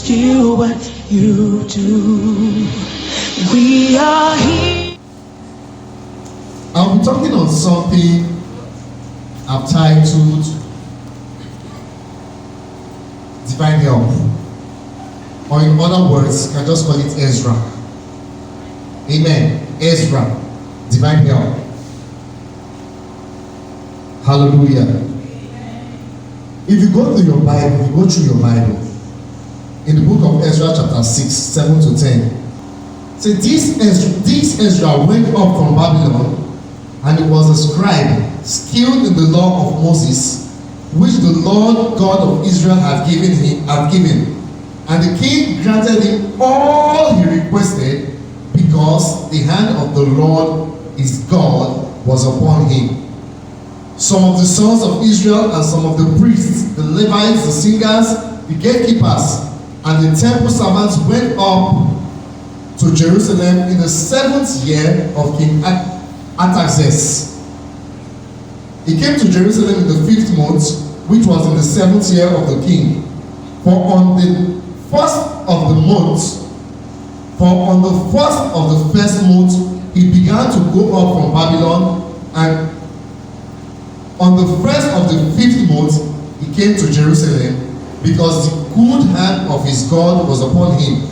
do what you do. We are here. I'll be talking on something I've titled Divine Help. Or in other words, I just call it Ezra. Amen. Ezra. Divine Help. Hallelujah. If you go through your Bible, in the book of Ezra chapter 6, 7 to 10, say this Ezra went up from Babylon, and he was a scribe, skilled in the law of Moses, which the Lord God of Israel had given. And the king granted him all he requested, because the hand of the Lord his God was upon him. Some of the sons of Israel and some of the priests, the Levites, the singers, the gatekeepers, and the temple servants went up to Jerusalem in the 7th year of King Artaxerxes. He came to Jerusalem in the 5th month, which was in the 7th year of the king. For on the first of the first month, he began to go up from Babylon, and on the first of the 5th month, he came to Jerusalem, because the good hand of his God was upon him.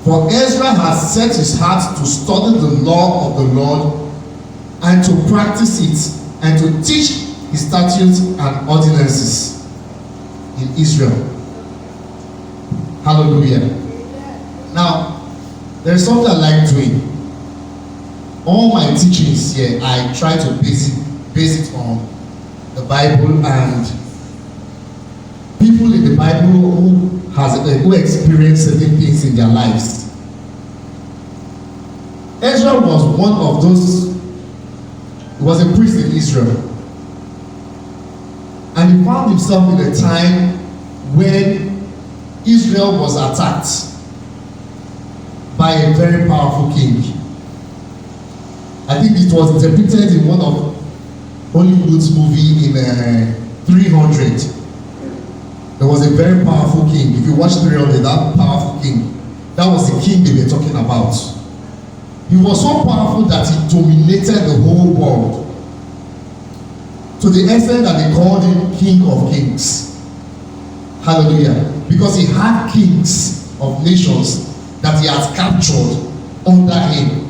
For Ezra had set his heart to study the law of the Lord, and to practice it, and to teach his statutes and ordinances in Israel. Hallelujah. Now, there is something I like doing. All my teachings here, I try to base it on the Bible and people in the Bible who experience certain things in their lives. Ezra was one of those. He was a priest in Israel, and he found himself in a time when Israel was attacked by a very powerful king. I think it was depicted in one of Hollywood's movie in 300. There was a very powerful king. If you watch 300, that powerful king, that was the king they were talking about. He was so powerful that he dominated the whole world, to the extent that they called him King of Kings. Hallelujah. Because he had kings of nations that he has captured under him.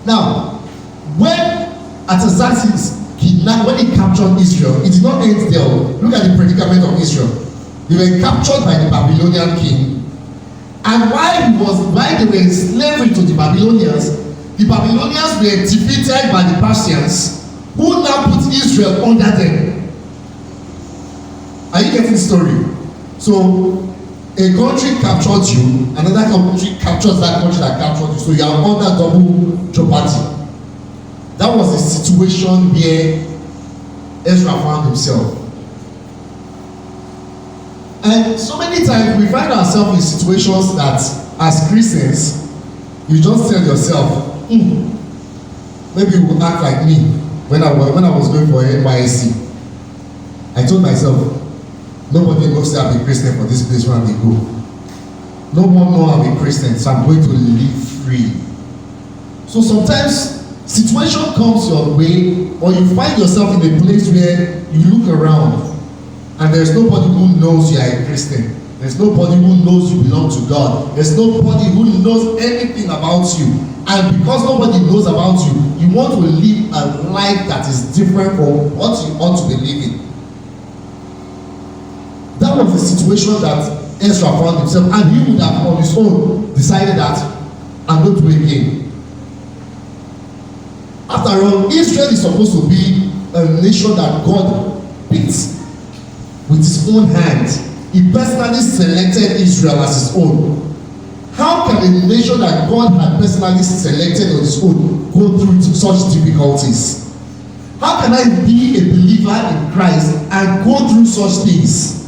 Now, when Artaxerxes when he captured Israel, it did not end there. Look at the predicament of Israel. They were captured by the Babylonian king, and while they were in slavery to the Babylonians were defeated by the Persians, who now put Israel under them. Are you getting the story? So a country captured you, another country captures that country that captured you, so you are under double jeopardy. That was the situation where Ezra found himself. And so many times we find ourselves in situations that, as Christians, you just tell yourself, maybe you will act like me when I was going for NYSC. I told myself, nobody knows that I'm a Christian for this place where they go. No one knows I'm a Christian, so I'm going to live free. So sometimes situation comes your way, or you find yourself in a place where you look around and there's nobody who knows you are a Christian. There's nobody who knows you belong to God. There's nobody who knows anything about you. And because nobody knows about you, you want to live a life that is different from what you ought to be living. That was the situation that Ezra found himself, and he would have on his own decided that I'm going to do it again. After all, Israel is supposed to be a nation that God picked with his own hand. He personally selected Israel as his own. How can a nation that God had personally selected on his own go through such difficulties? How can I be a believer in Christ and go through such things?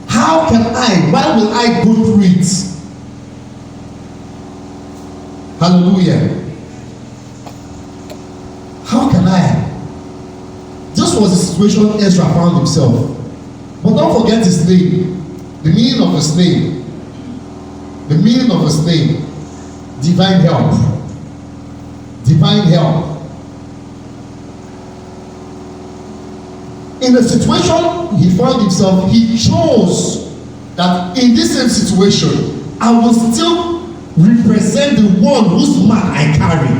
How can I? Why will I go through it? Hallelujah. How can I? This was the situation Ezra found himself. But don't forget his name. The meaning his name, divine help. Divine help. In a situation he found himself, he chose that in this same situation, I will still represent the one whose mark I carry.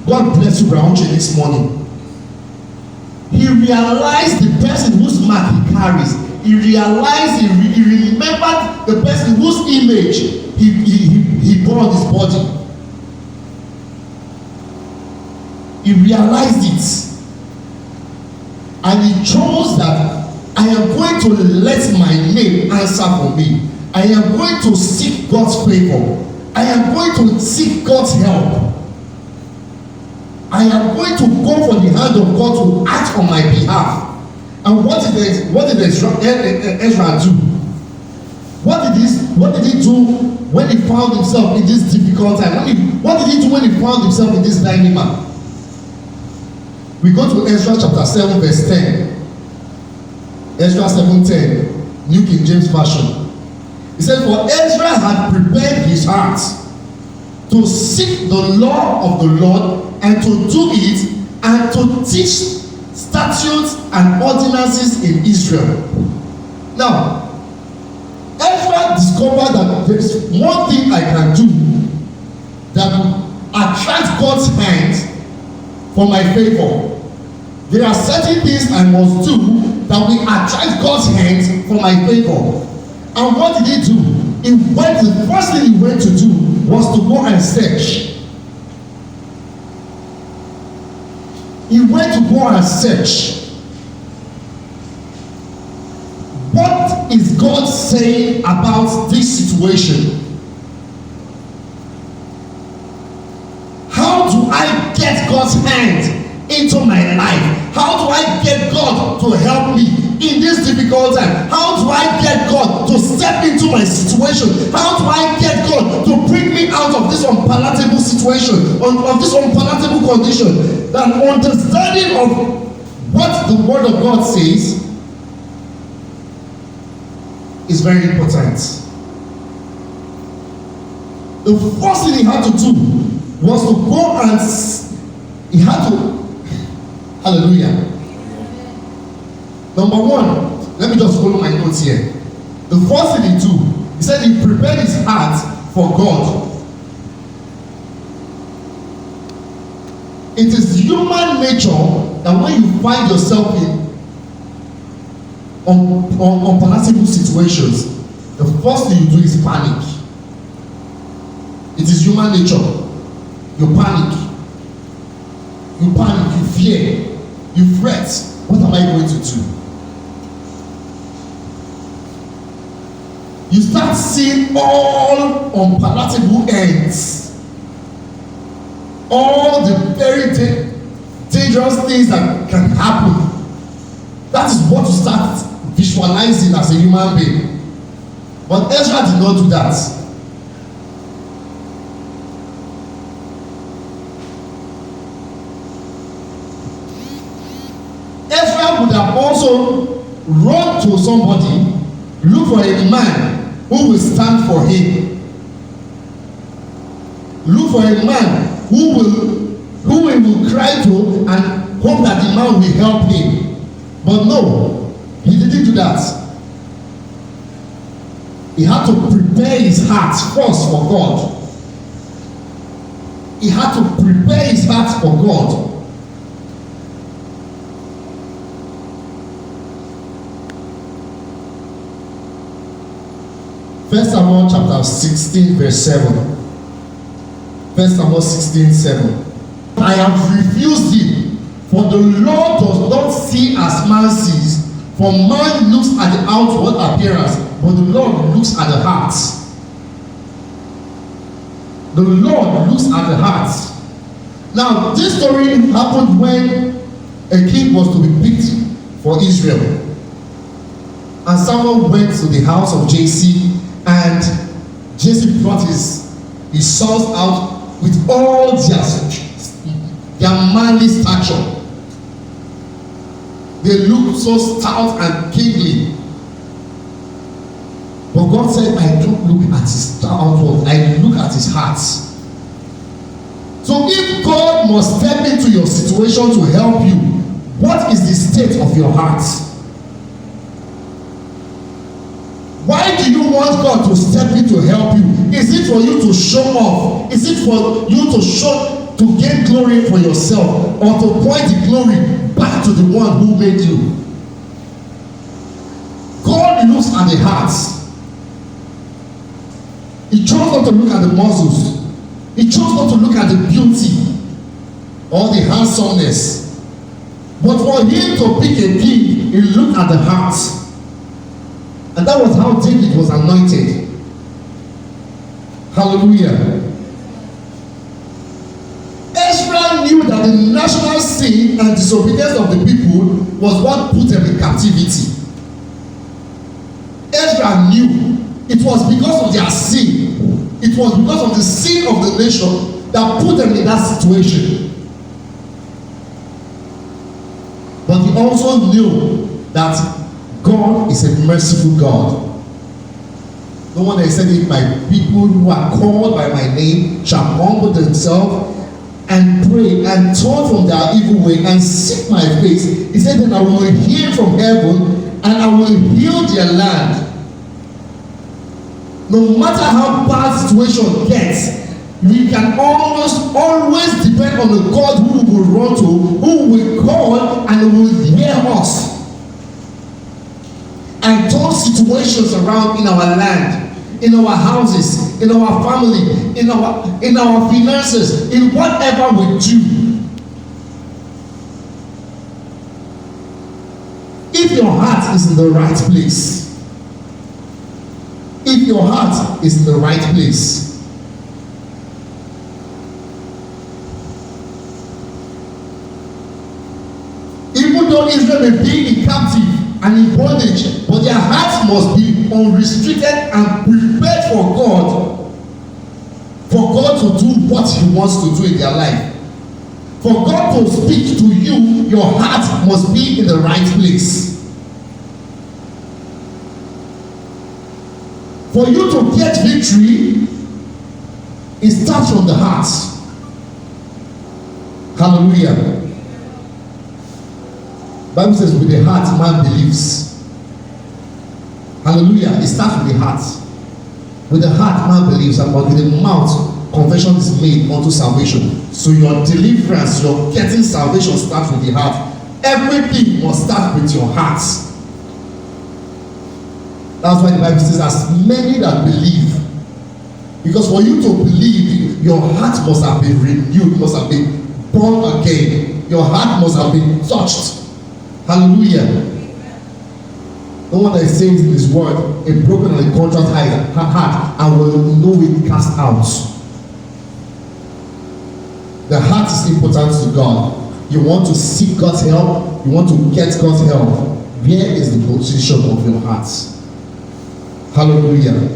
God bless you, Braunche, this morning. He realized the person whose mark he carries. He realized, he remembered the person whose image he bore on his body. He realized it. And he chose that I am going to let my name answer for me. I am going to seek God's favor. I am going to seek God's help. I am going to go for the hand of God to act on my behalf. And what did Ezra do? What did he do when he found himself in this difficult time? What did he do when he found himself in this dilemma? We go to Ezra chapter 7 verse 10. Ezra 7:10, New King James Version. He said, for Ezra had prepared his heart to seek the law of the Lord and to do it and to teach statutes and ordinances in Israel. Now, Ezra discovered that there is one thing I can do that will attract God's hand for my favor. There are certain things I must do that will attract God's hand for my favor. And what did he do? The first thing he went to do was to go and search. He went to go and search. What is God saying about this situation? How do I get God's hand into my life? How do I get God to help me in this difficult time? How do I get God to step into my situation? How do I get God to bring me out of this unpalatable situation, of this unpalatable condition? That understanding of what the Word of God says is very important. The first thing he had to do was to go and hallelujah. Number one, let me just follow my notes here. The first thing he did, he said he prepared his heart for God. It is human nature that when you find yourself in unpalatable situations, the first thing you do is panic. It is human nature. You panic. You panic, you fear, you fret. What am I going to do? You start seeing all unpalatable ends. All the very dangerous things that can happen. That is what you start visualizing as a human being. But Ezra did not do that. Ezra would have also run to somebody, look for a man who will stand for him. Look for a man who he will cry to and hope that the man will help him. But no, he didn't do that. He had to prepare his heart first for God. He had to prepare his heart for God. First Samuel chapter 16 verse 7. First Samuel 16:7. I have refused him, for the Lord does not see as man sees, for man looks at the outward appearance, but the Lord looks at the heart. The Lord looks at the heart. Now, this story happened when a king was to be picked for Israel. And Samuel went to the house of Jesse, and Jesse brought his sons out with all their manly stature. They looked so stout and kingly. But God said, I don't look at his outward, I look at his heart. So if God must step into your situation to help you, what is the state of your heart? Why do you want God to step in to help you? Is it for you to show off? Is it for you to gain glory for yourself, or to point the glory back to the one who made you? God looks at the heart. He chose not to look at the muscles. He chose not to look at the beauty or the handsomeness. But for him to pick a king, he looked at the heart. And that was how David was anointed. Hallelujah. Ezra knew that the national sin and disobedience of the people was what put them in captivity. Ezra knew it was because of their sin. It was because of the sin of the nation that put them in that situation. But he also knew that God is a merciful God. No wonder he said, if my people who are called by my name shall humble themselves and pray and turn from their evil way and seek my face, he said, then I will hear from heaven and I will heal their land. No matter how bad situation gets, we can almost always depend on the God who we will run to, who will call and who will hear us and turn situations around in our land, in our houses, in our family, in our finances, in whatever we do. If your heart is in the right place, if your heart is in the right place, even though Israel may be in captive and in bondage, but their hearts must be unrestricted and prepared for God to do what he wants to do in their life. For God to speak to you, your heart must be in the right place. For you to get victory, it starts from the heart. Hallelujah. Bible says, with the heart man believes. Hallelujah. It starts with the heart. With the heart man believes, and with the mouth confession is made unto salvation. So your deliverance, your getting salvation starts with the heart. Everything must start with your heart. That's why the Bible says, as many that believe. Because for you to believe, your heart must have been renewed, must have been born again. Your heart must have been touched. Hallelujah. No one that says in his word, a broken and a contrite heart, and will know it cast out. The heart is important to God. You want to seek God's help, you want to get God's help. Where is the position of your heart? Hallelujah.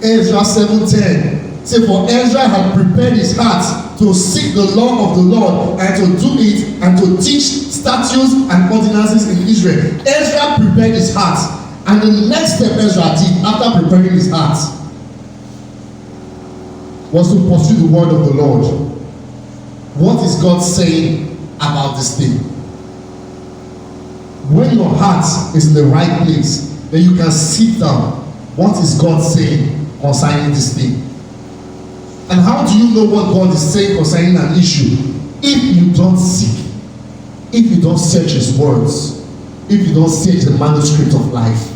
Ezra 7:10 say, for Ezra had prepared his heart to seek the law of the Lord and to do it and to teach statutes and ordinances in Israel. Ezra prepared his heart, and the next step Ezra did after preparing his heart was to pursue the word of the Lord. What is God saying about this thing? When your heart is in the right place, then you can sit down. What is God saying concerning this thing? And how do you know what God is saying concerning an issue? If you don't seek, if you don't search his words, if you don't search the manuscript of life.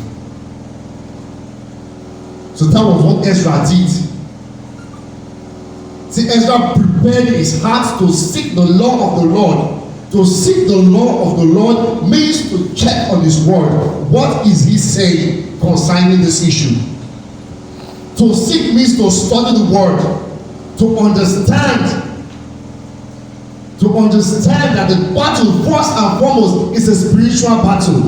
So that was what Ezra did. See, Ezra prepared his heart to seek the law of the Lord. To seek the law of the Lord means to check on his word. What is he saying concerning this issue? To seek means to study the word. To understand that the battle, first and foremost, is a spiritual battle.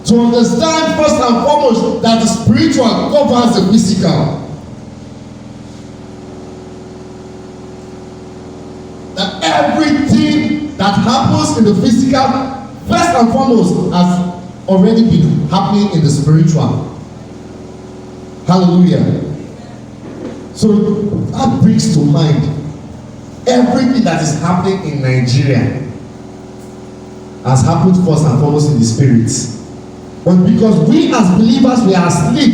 To understand first and foremost that the spiritual covers the physical. That everything that happens in the physical, first and foremost, already been happening in the spiritual. Hallelujah. So that brings to mind everything that is happening in Nigeria has happened first and foremost in the spirit. But because we as believers, we are asleep.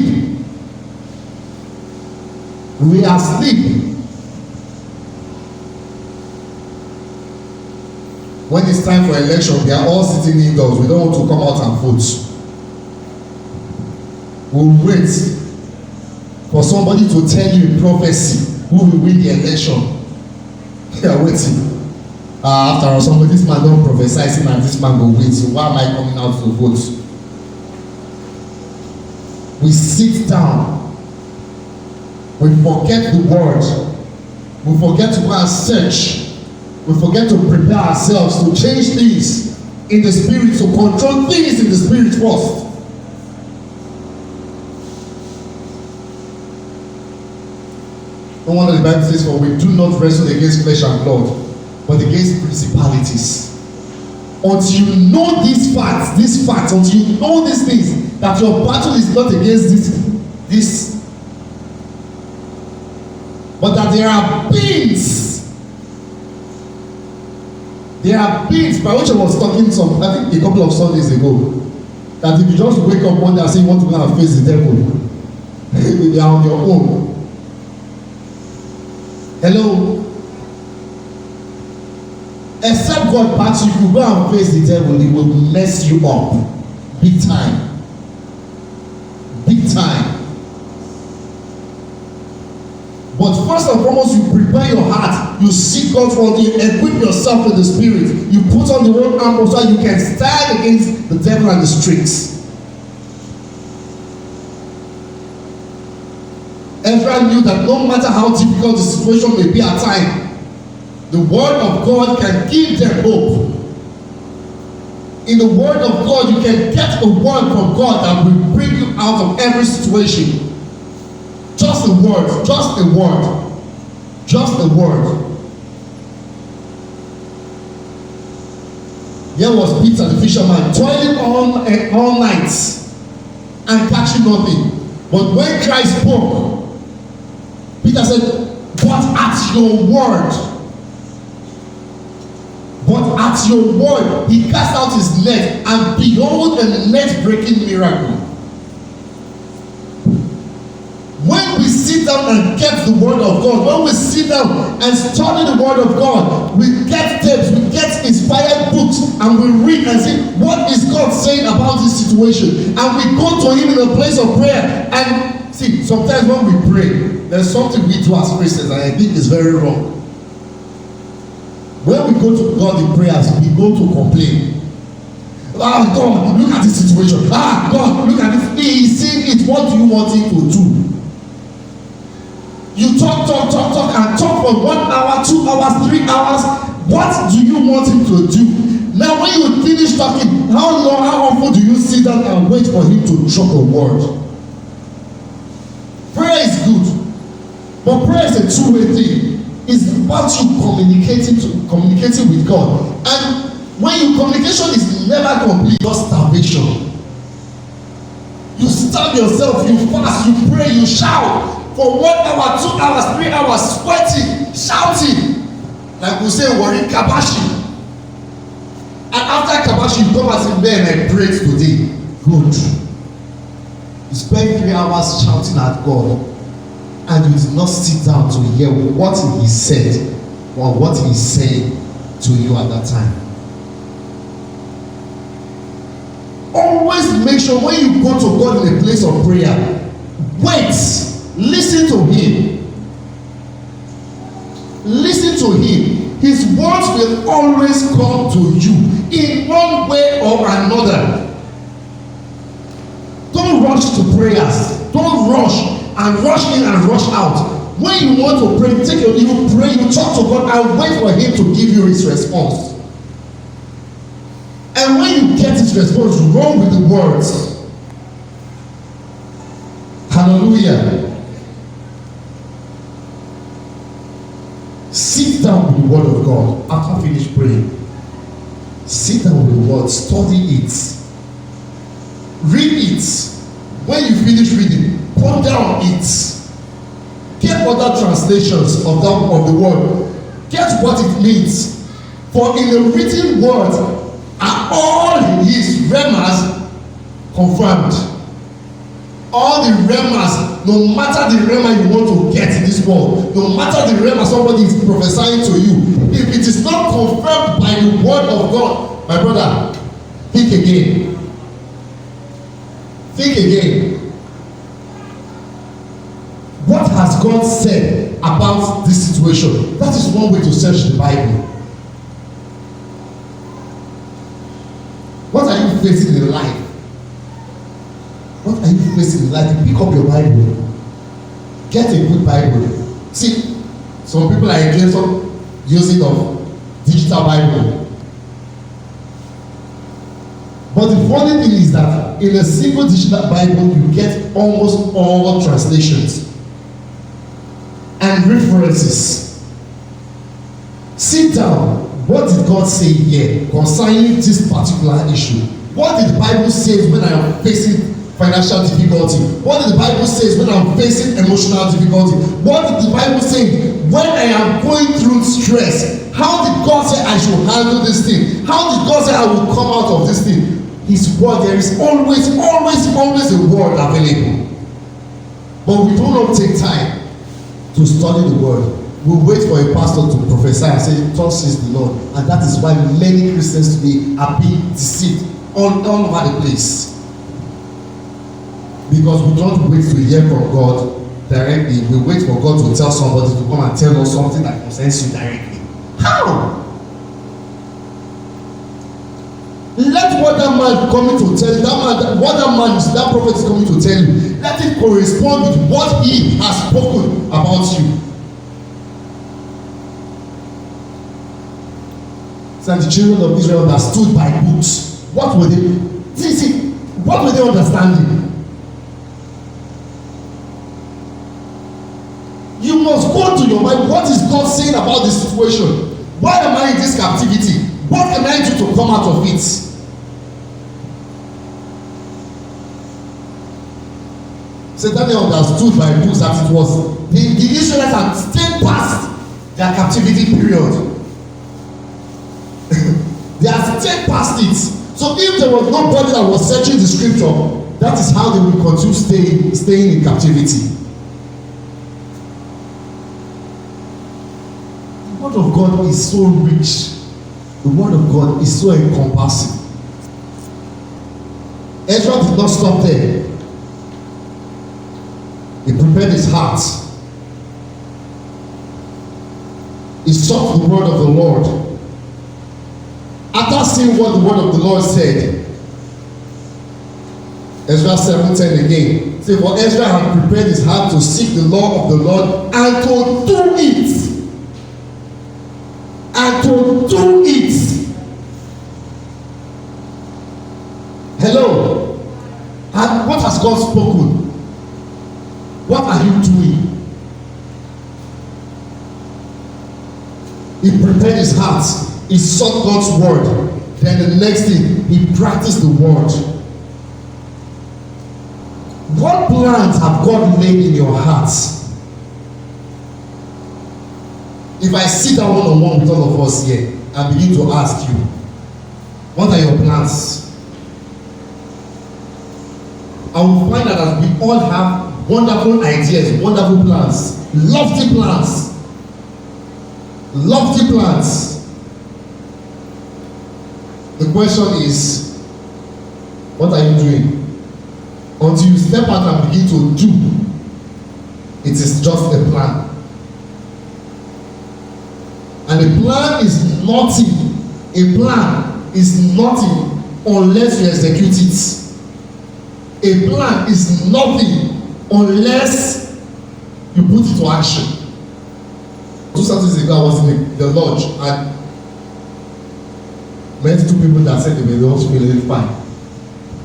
We are asleep. When it's time for election, we are all sitting indoors. We don't want to come out and vote. We'll wait for somebody to tell you in prophecy who will win the election. We are waiting. After all, somebody, this man don't prophesy, and this man will win. So why am I coming out to vote? We sit down. We forget the word. We forget to go and search. We forget to prepare ourselves to change things in the spirit, to control things in the spirit first. No wonder the Bible says, for we do not wrestle against flesh and blood, but against principalities. Until you know these facts, until you know these things, that your battle is not against this, but that there are beings. There are beings, by which I was talking I think a couple of Sundays ago, that if you just wake up one day and say you want to go and face the devil, they are on your own. Hello? Except God backs you, if you go and face the devil, he will mess you up. Big time. Big time. But first and foremost, you prepare your heart, you seek God's word, you equip yourself with the spirit, you put on the whole armor so you can stand against the devil and the streets. Ezra knew that no matter how difficult the situation may be at times, the word of God can give them hope. In the word of God, you can get a word from God that will bring you out of every situation. Just a word, just a word, just a word. Here was Peter the fisherman, toiling all night and catching nothing. But when Christ spoke, Peter said, but at your word, he cast out his net, and behold, a net-breaking miracle. When we sit down and get the word of God, when we sit down and study the word of God, we get tapes, we get inspired books, and we read and see what is God saying about this situation, and we go to him in a place of prayer. And see, sometimes when we pray, there's something we do as Christians, and I think is very wrong. When we go to God in prayers, we go to complain. Ah, God, look at this situation. Ah, God, look at this. He is saying it. What do you want him to do? You talk, and talk for 1 hour, 2 hours, 3 hours. What do you want him to do? Now, when you finish talking, how often do you sit down and wait for him to drop a word? Prayer is good, but prayer is a two-way thing. It's about you communicating with God. And when your communication is never complete, just starvation. You starve yourself, you fast, you pray, you shout for 1 hour, 2 hours, 3 hours, sweating, shouting. Like we say, worry, kabashi. And after kabashi, you come and say, man, I prayed today. Good. You spend 3 hours shouting at God, and you did not sit down to hear what he said or what he's saying to you at that time. Always make sure when you go to God in a place of prayer, wait, listen to him. Listen to him. His words will always come to you in one way or another. Don't rush to prayers. Don't rush and rush in and rush out. When you want to pray, you pray, you talk to God and wait for him to give you his response. And when you get his response, run with the words. Hallelujah. Sit down with the word of God after finish praying. Sit down with the word, study it. read it. When you finish reading, ponder on it. Get other translations of the word. Get what it means. For in the written word are all his remas confirmed. All the remas, no matter the rema you want to get in this world, no matter the rema somebody is prophesying to you, if it is not confirmed by the word of God, my brother, think again. Think again. What has God said about this situation? That is one way to search the Bible. What are you facing in life? What are you facing in life? You pick up your Bible. Get a good Bible. See, some people are against using of digital Bible. But the funny thing is that in a single digital Bible, you get almost all translations and references. Sit down. What did God say here concerning this particular issue? What did the Bible say when I am facing financial difficulty? What did the Bible say when I am facing emotional difficulty? What did the Bible say when I am going through stress? How did God say I should handle this thing? How did God say I will come out of this thing? His word, there is always a word available. But we do not take time to study the word. We wait for a pastor to prophesy and say, "Thus says the Lord," and that is why many Christians today are being deceived all over the place. Because we don't wait to hear from God directly. We wait for God to tell somebody to come and tell us something that concerns you directly. How? Let what that man coming to tell you, that prophet is coming to tell you, let it correspond with what he has spoken about you. So the children of Israel understood by books. What were they? See, what were they understanding? You must go to your mind. What is God saying about this situation? Why am I in this captivity? What can I do to come out of it? So Daniel understood by books that it was the Israelites had stayed past their captivity period. They had stayed past it. So if there was nobody that was searching the scripture, that is how they would continue staying in captivity. The word of God is so rich. The word of God is so encompassing. Ezra did not stop there. He prepared his heart. He sought the word of the Lord. After seeing what the word of the Lord said, Ezra 7:10 again. Say, for Ezra had prepared his heart to seek the law of the Lord and to do it. And to do it. Hello. And what has God spoken? What are you doing? He prepared his heart. He sought God's word. Then the next thing, he practiced the word. What plans have God laid in your hearts? If I sit down one-on-one with all of us here and begin to ask you, what are your plans? I will find out that we all have wonderful ideas, wonderful plans, lofty plans. Lofty plans. The question is, what are you doing? Until you step out and begin to do, it is just a plan. And a plan is nothing. A plan is nothing unless you execute it. A plan is nothing unless you put it to action. 2 Saturdays ago, I was in the lodge and met two people that said they were not feeling fine.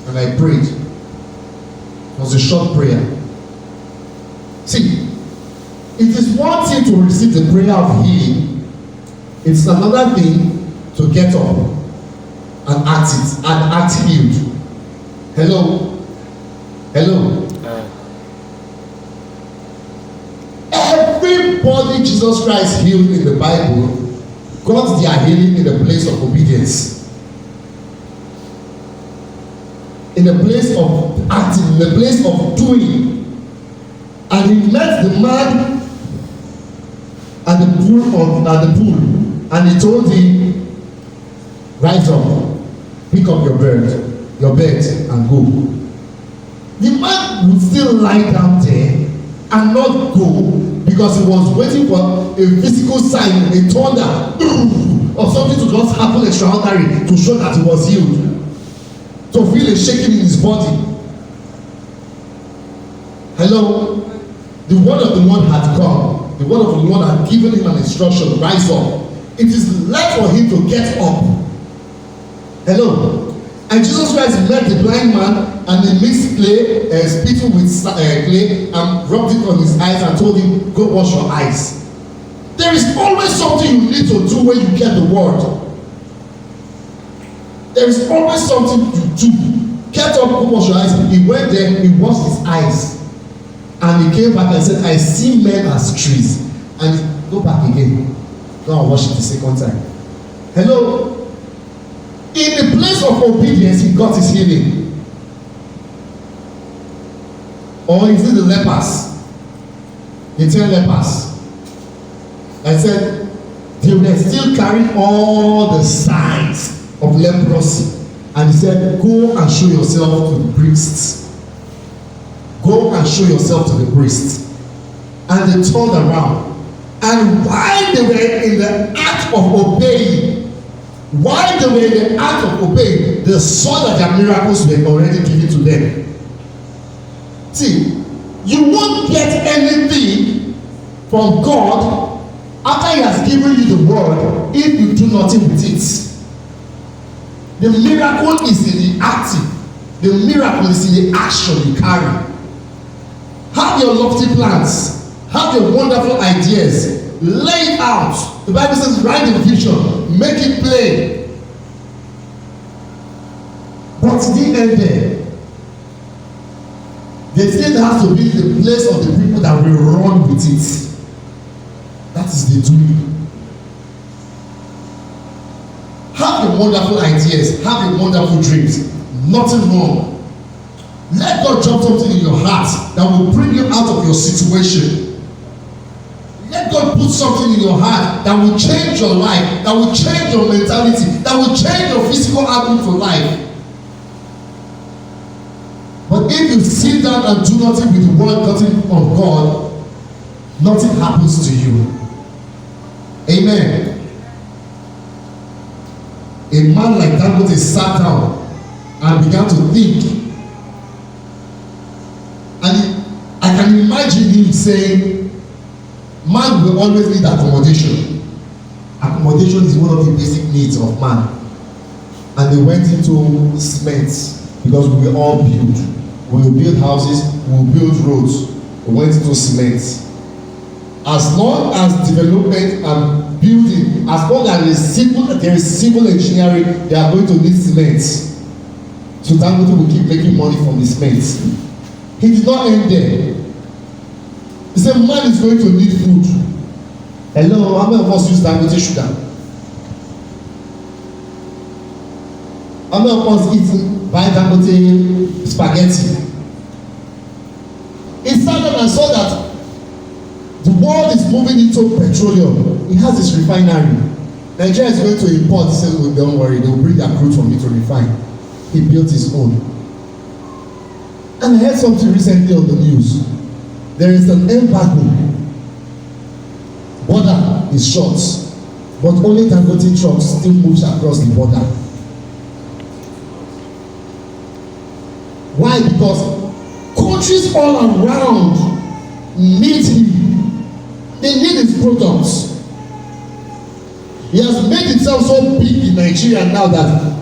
And I prayed. It was a short prayer. See, it is one thing to receive the prayer of healing. It's another thing to get up and act it and act healed. Hello. Hello. Everybody Jesus Christ healed in the Bible got their healing in the place of obedience. In the place of acting, in the place of doing. And he met the man at the pool, and he told him, rise up, pick up your bed, and go. The man would still lie down there and not go because he was waiting for a physical sign, a thunder, or something to just happen extraordinary to show that he was healed. To feel a shaking in his body. Hello? The word of the Lord had come. The word of the Lord had given him an instruction, rise up. It is left for him to get up. Hello? And Jesus Christ met the blind man and he mixed clay, spittle with clay, and rubbed it on his eyes and told him, go wash your eyes. There is always something you need to do when you get the word. There is always something to do. Get up, go wash your eyes. He went there, he washed his eyes. And he came back and said, I see men as trees. And he go back again. Go and wash it the second time. Hello? In the place of obedience, he got his healing. Or is it the lepers? The 10 lepers. I said, they were still carrying all the signs of leprosy. And he said, go and show yourself to the priests. Go and show yourself to the priest. And they turned around. And while they were in the act of obeying, they saw that their miracles were already given to them. See, you won't get anything from God after he has given you the word if you do nothing with it. The miracle is in the acting. The miracle is in the action you carry. Have your lofty plans. Have your wonderful ideas. Lay it out. The Bible says, write the vision. Make it plain. But it didn't end there. There still has to be the place of the people that will run with it. That is the doing. Have your wonderful ideas. Have your wonderful dreams. Nothing wrong. Let God drop something in your heart that will bring you out of your situation. Let God put something in your heart that will change your life, that will change your mentality, that will change your physical outlook for life. But if you sit down and do nothing with the word gotten from God, nothing happens to you. Amen. A man like Dangote sat down and began to think. And I can imagine him saying, man will always need accommodation. Accommodation is one of the basic needs of man. And they went into cement because we will all build. We will build houses, we will build roads. We went into cement. As long as development and building, as long as there is civil engineering, they are going to need cement. So Dangote will keep making money from the cement. He did not end there. He said, man is going to need food. Hello, how many of us use Dangote sugar? How many of us buy Dangote spaghetti? He sat down and saw that the world is moving into petroleum. He has his refinery. Nigeria is going to import. He said, well, don't worry, they will bring their crude from me to refine. He built his own. And I heard something recently on the news. There is an embargo. Border is short, but only Dangote trucks still moves across the border. Why? Because countries all around need him. They need his products. He has made himself so big in Nigeria now that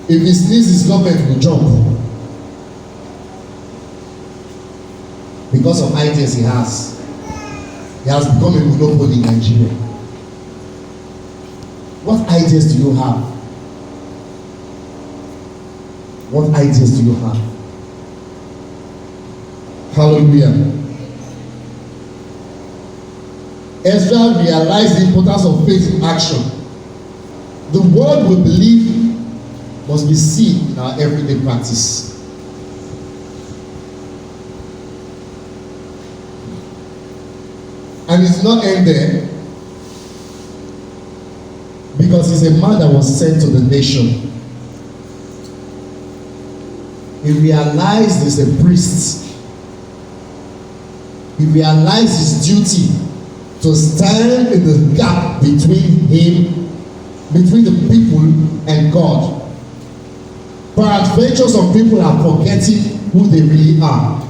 if he sneezes, government will jump. Because of ideas he has become a monopoly in Nigeria. What ideas do you have? What ideas do you have? Hallelujah. Ezra realized the importance of faith in action. The word we believe must be seen in our everyday practice. And it's not end there, because he's a man that was sent to the nation. He realized he's a priest. He realized his duty to stand in the gap between the people and God. Peradventure, some people are forgetting who they really are.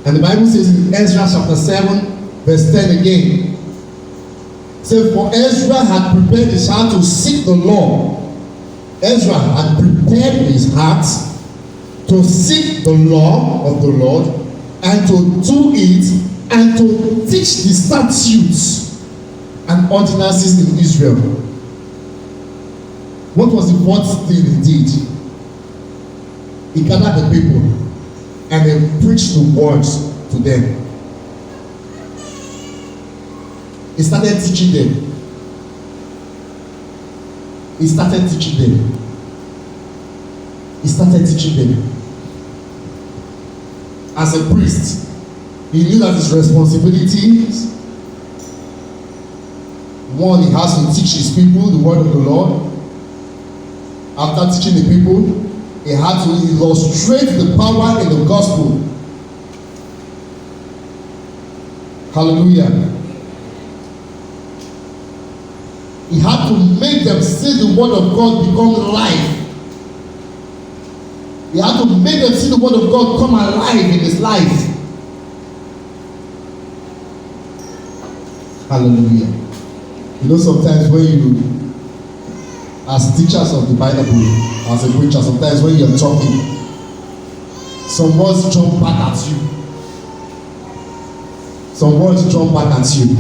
And the Bible says in Ezra chapter 7, verse 10 again, says, for Ezra had prepared his heart to seek the Lord. Ezra had prepared his heart to seek the law of the Lord and to do it and to teach the statutes and ordinances in Israel. What was the fourth thing he did? He gathered the people and then preached the words to them. He started teaching them. He started teaching them. He started teaching them. As a priest, he knew that his responsibilities, one, he has to teach his people the word of the Lord. After teaching the people, he had to illustrate the power in the gospel. Hallelujah. He had to make them see the word of God become life. He had to make them see the word of God come alive in his life. Hallelujah. You know, sometimes when you, as teachers of the Bible, as a preacher, sometimes when you're talking, some words jump back at you. Some words jump back at you.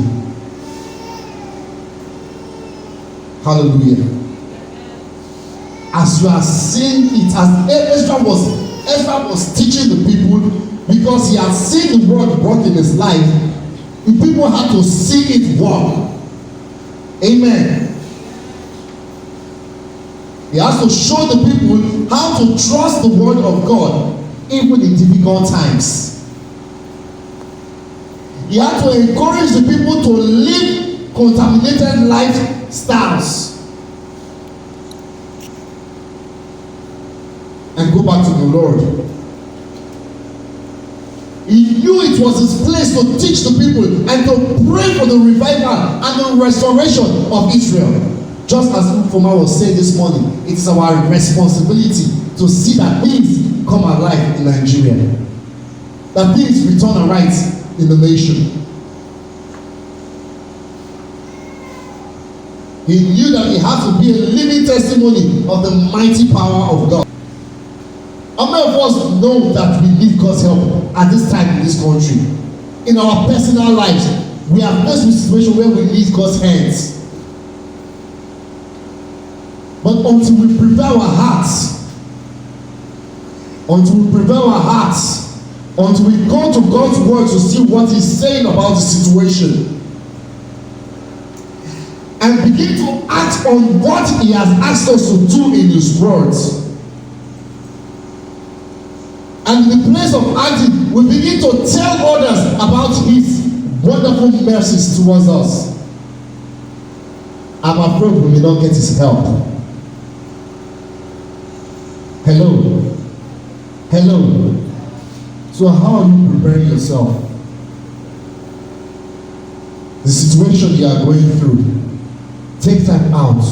Hallelujah. As you are seeing it, as Ezra was teaching the people, because he had seen the word work in his life, the people had to see it work. Amen. He has to show the people how to trust the word of God even in difficult times. He had to encourage the people to live contaminated lifestyles and go back to the Lord. He knew it was his place to teach the people and to pray for the revival and the restoration of Israel. Just as Foma was saying this morning, it is our responsibility to see that things come alive in Nigeria, that things return aright in the nation. He knew that he had to be a living testimony of the mighty power of God. How many of us know that we need God's help at this time in this country? In our personal lives, we are faced with a situation where we need God's hands. But until we prepare our hearts, until we go to God's word to see what he's saying about the situation, and begin to act on what he has asked us to do in his words, and in the place of acting, we begin to tell others about his wonderful mercies towards us, I'm afraid we may not get his help. Hello. So how are you preparing yourself? The situation you are going through, take time out,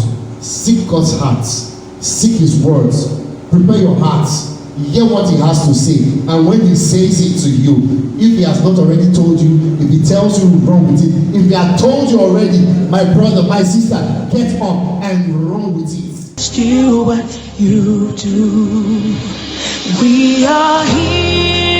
seek God's heart, seek his words, prepare your heart, hear what he has to say, and when he says it to you, if he has not already told you, if he tells you run with it, if he has told you already, my brother, my sister, get up and run with it. Still what you do. We are here.